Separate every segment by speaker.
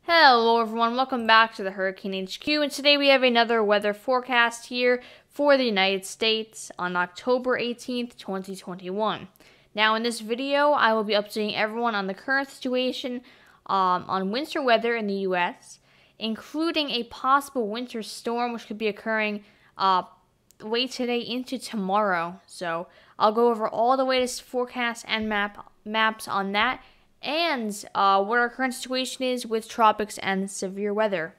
Speaker 1: Hello everyone, welcome back to the Hurricane HQ, and today we have another weather forecast here for the United States on October 18th, 2021. Now in this video, I will be updating everyone on the current situation on winter weather in the U.S., including a possible winter storm which could be occurring late today into tomorrow. So I'll go over all the latest forecasts and maps on that, and what our current situation is with tropics and severe weather.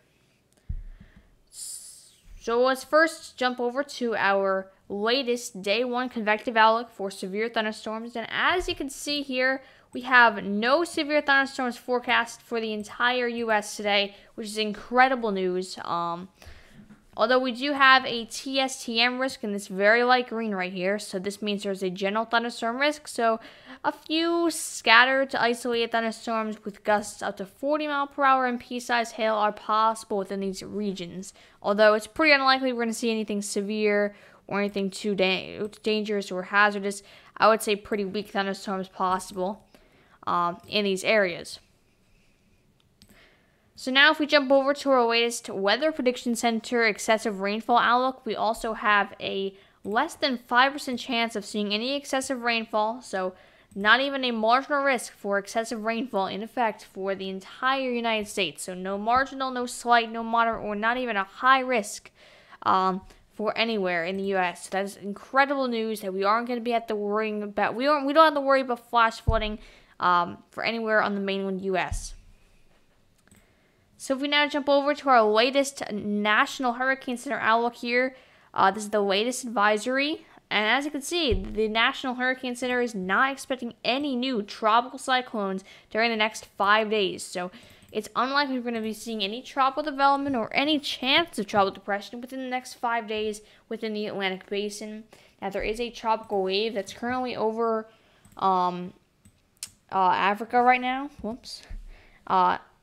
Speaker 1: So let's first jump over to our latest day 1 convective outlook for severe thunderstorms. And as you can see here, we have no severe thunderstorms forecast for the entire U.S. today, which is incredible news. Although we do have a TSTM risk in this very light green right here, so this means there's a general thunderstorm risk. So a few scattered to isolated thunderstorms with gusts up to 40 mph and pea-sized hail are possible within these regions. Although it's pretty unlikely we're going to see anything severe or anything too dangerous or hazardous. I would say pretty weak thunderstorms possible in these areas. So now if we jump over to our latest Weather Prediction Center excessive rainfall outlook, we also have a less than 5% chance of seeing any excessive rainfall, so not even a marginal risk for excessive rainfall in effect for the entire United States. So no marginal, no slight, no moderate, or not even a high risk for anywhere in the U.S. So that is incredible news that we aren't going to be at the worrying about. We don't have to worry about flash flooding for anywhere on the mainland U.S. So if we now jump over to our latest National Hurricane Center outlook here, this is the latest advisory. And as you can see, the National Hurricane Center is not expecting any new tropical cyclones during the next 5 days. So it's unlikely we're going to be seeing any tropical development or any chance of tropical depression within the next 5 days within the Atlantic Basin. Now there is a tropical wave that's currently over Africa right now.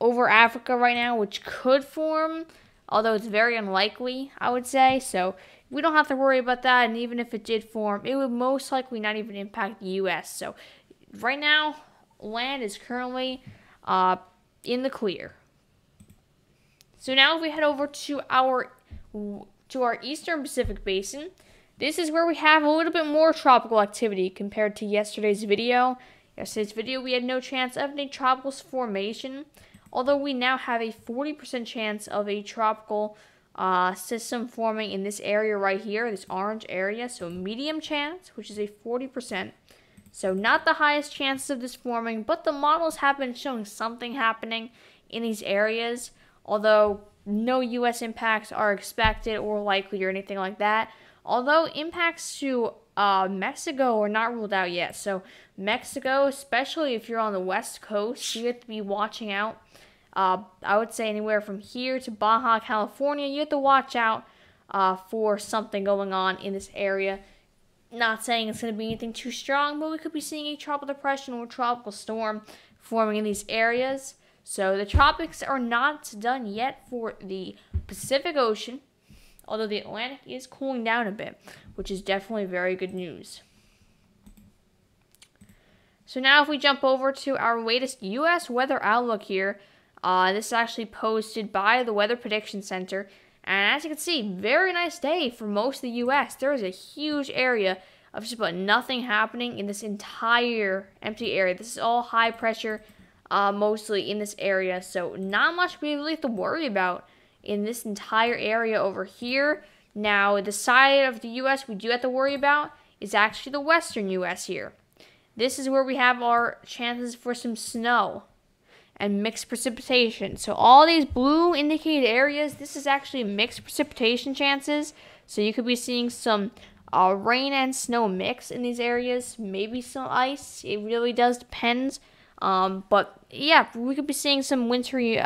Speaker 1: Over Africa right now, which could form, although it's very unlikely, I would say. So we don't have to worry about that, and even if it did form, it would most likely not even impact the U.S. So right now, land is currently in the clear. So now if we head over to our Eastern Pacific Basin, this is where we have a little bit more tropical activity compared to yesterday's video. Yesterday's video, we had no chance of any tropical formation, although we now have a 40% chance of a tropical system forming in this area right here, this orange area. So medium chance, which is a 40%. So not the highest chances of this forming, but the models have been showing something happening in these areas, although no U.S. impacts are expected or likely or anything like that. Although impacts to Mexico are not ruled out yet. So Mexico, especially if you're on the west coast, you have to be watching out. I would say anywhere from here to Baja California, you have to watch out for something going on in this area. Not saying it's going to be anything too strong, but we could be seeing a tropical depression or tropical storm forming in these areas. So the tropics are not done yet for the Pacific Ocean, although the Atlantic is cooling down a bit, which is definitely very good news. So now if we jump over to our latest U.S. weather outlook here, this is actually posted by the Weather Prediction Center. And as you can see, very nice day for most of the U.S. There is a huge area of just about nothing happening in this entire empty area. This is all high pressure, mostly in this area. So not much we really have to worry about in this entire area over here. Now, the side of the U.S. we do have to worry about is actually the western U.S. here. This is where we have our chances for some snow and mixed precipitation. So all these blue indicated areas, this is actually mixed precipitation chances. So you could be seeing some rain and snow mix in these areas, maybe some ice. It really does depend. But yeah, we could be seeing some wintry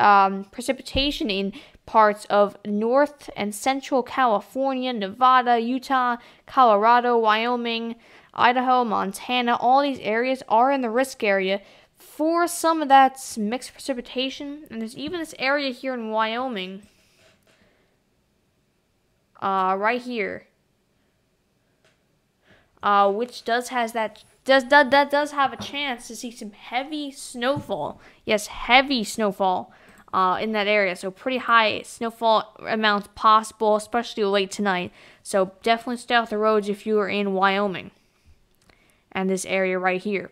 Speaker 1: precipitation in parts of North and Central California, Nevada, Utah, Colorado, Wyoming, Idaho, Montana. All these areas are in the risk area for some of that mixed precipitation. And there's even this area here in Wyoming, right here, which does have a chance to see some heavy snowfall. Yes, heavy snowfall in that area. So pretty high snowfall amounts possible, especially late tonight. So definitely stay off the roads if you are in Wyoming and this area right here.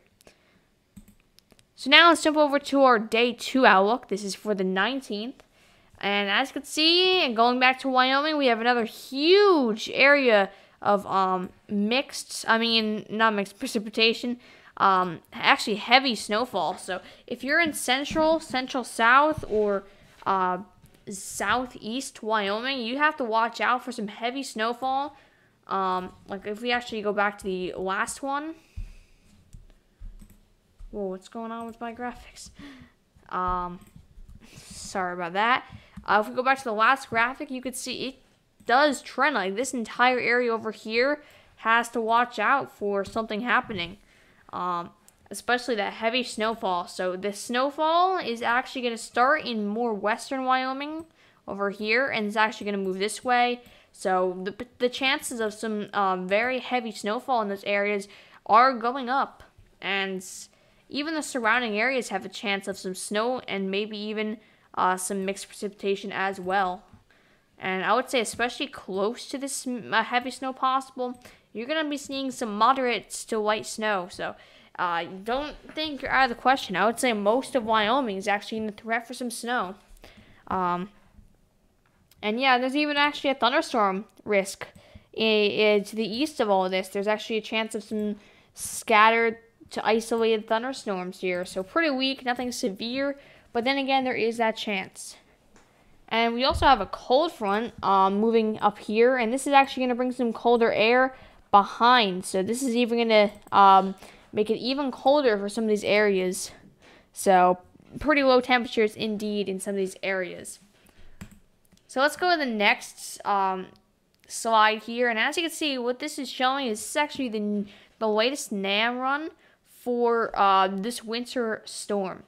Speaker 1: So now let's jump over to our day 2 outlook. This is for the 19th. And as you can see, going back to Wyoming, we have another huge area of not mixed precipitation, actually heavy snowfall. So if you're in central south, or southeast Wyoming, you have to watch out for some heavy snowfall. Like if we actually go back to the last one. Whoa, what's going on with my graphics? Sorry about that. If we go back to the last graphic, you could see it does trend. Like this entire area over here has to watch out for something happening. Especially that heavy snowfall. So the snowfall is actually going to start in more western Wyoming over here, and it's actually going to move this way. So the chances of some very heavy snowfall in those areas are going up, and even the surrounding areas have a chance of some snow and maybe even some mixed precipitation as well. And I would say especially close to this heavy snow possible, you're going to be seeing some moderate to light snow. So don't think you're out of the question. I would say most of Wyoming is actually in the threat for some snow. And yeah, there's even actually a thunderstorm risk to the east of all of this. There's actually a chance of some scattered to isolated thunderstorms here. So pretty weak, nothing severe. But then again, there is that chance. And we also have a cold front moving up here. And this is actually going to bring some colder air behind. So this is even going to make it even colder for some of these areas. So pretty low temperatures indeed in some of these areas. So let's go to the next slide here. And as you can see, what this is showing is actually the latest NAM run for this winter storm.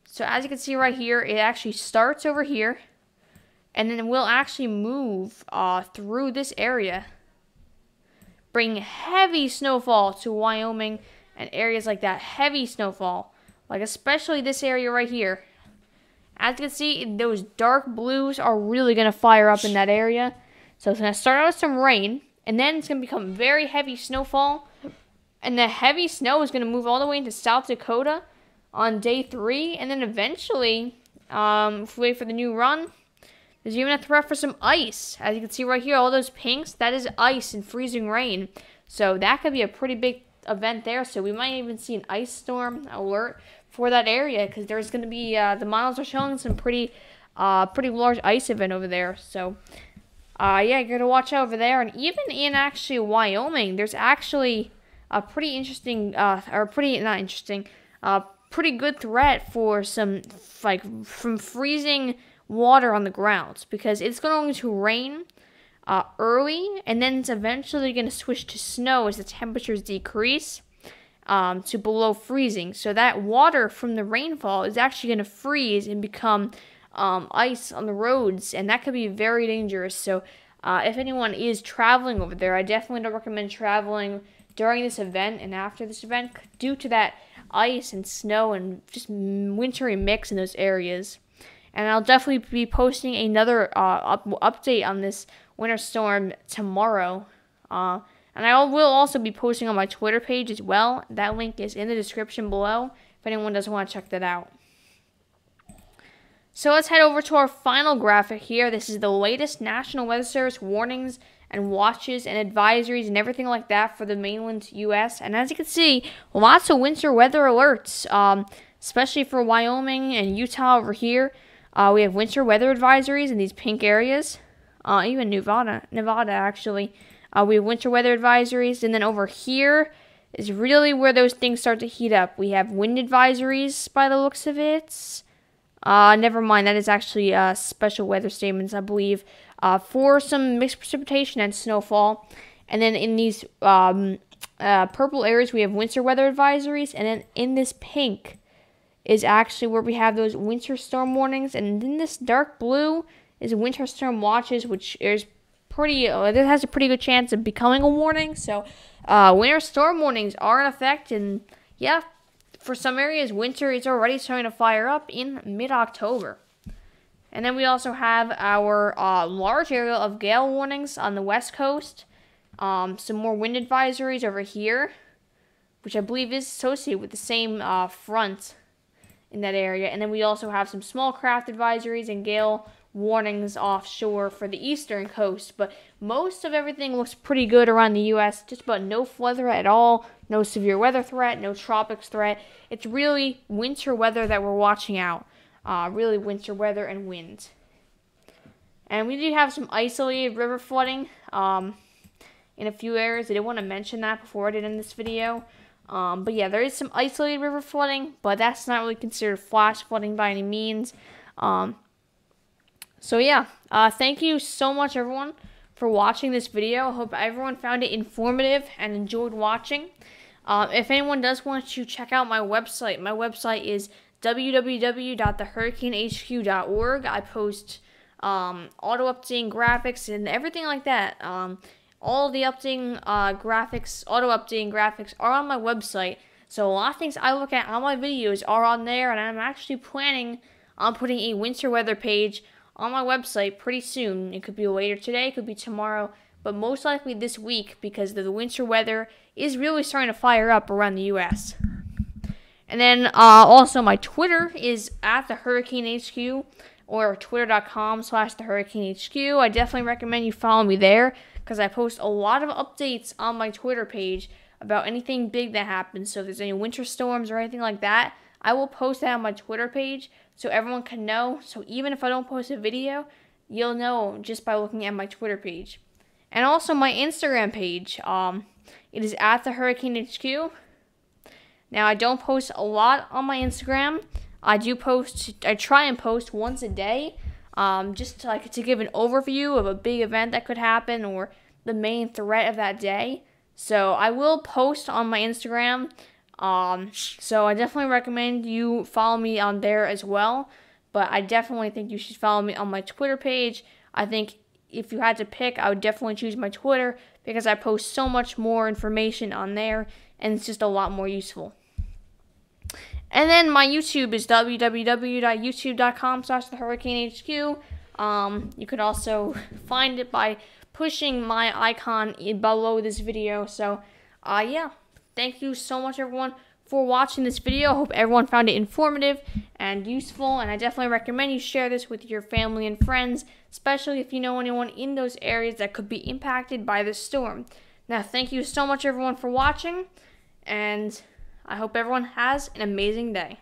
Speaker 1: So as you can see right here, it actually starts over here, and then it will actually move through this area, bring heavy snowfall to Wyoming and areas like that. Heavy snowfall, like especially this area right here. As you can see, those dark blues are really going to fire up in that area. So it's going to start out with some rain, and then it's going to become very heavy snowfall. And the heavy snow is going to move all the way into South Dakota on day 3. And then eventually, if we wait for the new run, there's even a threat for some ice. As you can see right here, all those pinks, that is ice and freezing rain. So that could be a pretty big event there. So we might even see an ice storm alert for that area, because there's going to be, the models are showing some pretty large ice event over there. So, yeah, you got to watch out over there. And even in actually Wyoming, there's actually a pretty interesting, pretty good threat for some, from freezing water on the ground, because it's going to rain early, and then it's eventually going to switch to snow as the temperatures decrease to below freezing. So that water from the rainfall is actually going to freeze and become ice on the roads, and that could be very dangerous. So if anyone is traveling over there, I definitely don't recommend traveling during this event and after this event, due to that ice and snow and just wintry mix in those areas. And I'll definitely be posting another update on this winter storm tomorrow. And I will also be posting on my Twitter page as well. That link is in the description below if anyone doesn't want to check that out. So let's head over to our final graphic here. This is the latest National Weather Service warnings and watches and advisories and everything like that for the mainland U.S. And as you can see, lots of winter weather alerts, especially for Wyoming and Utah over here. We have winter weather advisories in these pink areas. Even Nevada actually. We have winter weather advisories. And then over here is really where those things start to heat up. We have wind advisories by the looks of it. Never mind, that is actually special weather statements, I believe, for some mixed precipitation and snowfall. And then in these purple areas, we have winter weather advisories. And then in this pink is actually where we have those winter storm warnings. And in this dark blue is winter storm watches, which is this has a pretty good chance of becoming a warning. So winter storm warnings are in effect. And yeah, for some areas, winter is already starting to fire up in mid-October. And then we also have our large area of gale warnings on the west coast. Some more wind advisories over here, which I believe is associated with the same front in that area. And then we also have some small craft advisories and gale warnings offshore for the eastern coast. But most of everything looks pretty good around the U.S. Just about no flood threat at all, no severe weather threat, no tropics threat. It's really winter weather that we're watching out. Really winter weather and wind. And we do have some isolated river flooding in a few areas. I did want to mention that before I did in this video. But yeah, there is some isolated river flooding, but that's not really considered flash flooding by any means. So yeah, thank you so much everyone for watching this video. I hope everyone found it informative and enjoyed watching. If anyone does want to check out my website is www.thehurricanehq.org. I post auto updating graphics and everything like that. All the updating graphics, auto updating graphics are on my website. So a lot of things I look at on my videos are on there, and I'm actually planning on putting a winter weather page on my website pretty soon. It could be later today, it could be tomorrow, but most likely this week because the winter weather is really starting to fire up around the U.S. And then also my Twitter is at the Hurricane HQ or twitter.com/thehurricanehq. I definitely recommend you follow me there because I post a lot of updates on my Twitter page about anything big that happens. So if there's any winter storms or anything like that, I will post that on my Twitter page so everyone can know. So even if I don't post a video, you'll know just by looking at my Twitter page. And also my Instagram page. It is at the Hurricane HQ. Now, I don't post a lot on my Instagram. I try and post once a day, just to give an overview of a big event that could happen or the main threat of that day. So I will post on my Instagram. So I definitely recommend you follow me on there as well. But I definitely think you should follow me on my Twitter page. I think if you had to pick, I would definitely choose my Twitter because I post so much more information on there and it's just a lot more useful. And then my YouTube is www.youtube.com/thehurricanehq. You could also find it by pushing my icon below this video. So, yeah. Thank you so much, everyone, for watching this video. I hope everyone found it informative and useful. And I definitely recommend you share this with your family and friends, especially if you know anyone in those areas that could be impacted by this storm. Now, thank you so much, everyone, for watching. And I hope everyone has an amazing day.